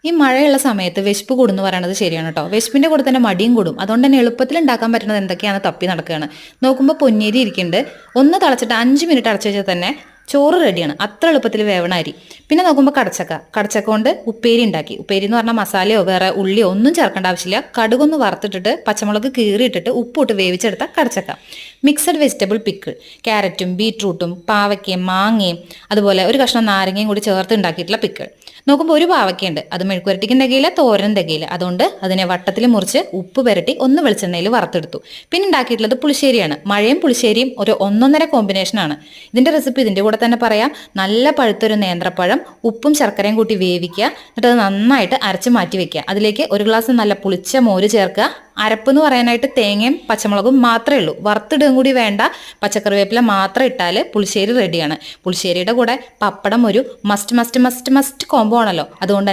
ഈ മഴയുള്ള സമയത്ത് വിശപ്പ് കൂടുന്നു പറയുന്നത് ശരിയാണ് കേട്ടോ. വിശപ്പിന്റെ കൂടെ തന്നെ മടിയും കൂടും. അതുകൊണ്ട് തന്നെ എളുപ്പത്തിൽ ഉണ്ടാക്കാൻ പറ്റുന്നത് എന്തൊക്കെയാണ് തപ്പി നടക്കുകയാണ്. നോക്കുമ്പോൾ പൊന്നിയരി ഇരിക്കുന്നുണ്ട്. ഒന്ന് തിളച്ചിട്ട് 5 മിനിറ്റ് അടച്ചു വെച്ചാൽ തന്നെ ചോറ് റെഡിയാണ്. അത്ര എളുപ്പത്തിൽ വേവണ അരി. പിന്നെ നോക്കുമ്പോൾ കടച്ചക്ക കൊണ്ട് ഉപ്പേരി ഉണ്ടാക്കി. ഉപ്പേരി എന്ന് പറഞ്ഞാൽ മസാലയോ വേറെ ഉള്ളിയോ ഒന്നും ചേർക്കേണ്ട ആവശ്യമില്ല. കടുകൊന്ന് വറുത്തിട്ടിട്ട് പച്ചമുളക് കീറിയിട്ടിട്ട് ഉപ്പിട്ട് വേവിച്ചെടുത്ത കടച്ചക്ക. മിക്സഡ് വെജിറ്റബിൾ പിക്കിൾ, ക്യാരറ്റും ബീട്രൂട്ടും പാവയ്ക്കയും മാങ്ങയും അതുപോലെ ഒരു കഷ്ണം നാരങ്ങയും കൂടി ചേർത്ത് ഉണ്ടാക്കിയിട്ടുള്ള പിക്കിൾ. നോക്കുമ്പോൾ ഒരു പാവയ്ക്കുണ്ട്, അത് മെഴുക്കുരട്ടിക്കും തികയില്ല, തോരൻ തികയില്ല. അതുകൊണ്ട് അതിനെ വട്ടത്തിൽ മുറിച്ച് ഉപ്പ് പുരട്ടി ഒന്ന് വെളിച്ചെണ്ണയിൽ വറുത്തെടുത്തു. പിന്നെ ഉണ്ടാക്കിയിട്ടുള്ളത് പുളിശ്ശേരിയാണ്. മഴയും പുളിശ്ശേരിയും ഒരു ഒന്നൊന്നര കോമ്പിനേഷനാണ്. ഇതിന്റെ റെസിപ്പി ഇതിന്റെ കൂടെ തന്നെ പറയാം. നല്ല പഴുത്തൊരു നേന്ത്രപ്പഴം ഉപ്പും ശർക്കരയും കൂട്ടി വേവിക്കുക. എന്നിട്ട് അത് നന്നായിട്ട് അരച്ച് മാറ്റി വെക്കുക. അതിലേക്ക് ഒരു ഗ്ലാസ് നല്ല പുളിച്ച മോര് ചേർക്കുക. അരപ്പ് എന്ന് പറയാനായിട്ട് തേങ്ങയും പച്ചമുളകും മാത്രമേ ഉള്ളൂ. വറുത്തിടുകയും കൂടി വേണ്ട. പച്ചക്കറിവേപ്പില മാത്രം ഇട്ടാൽ പുളിശ്ശേരി റെഡിയാണ്. പുളിശ്ശേരിയുടെ കൂടെ പപ്പടം ഒരു must must must must combo ആണല്ലോ. അതുകൊണ്ട്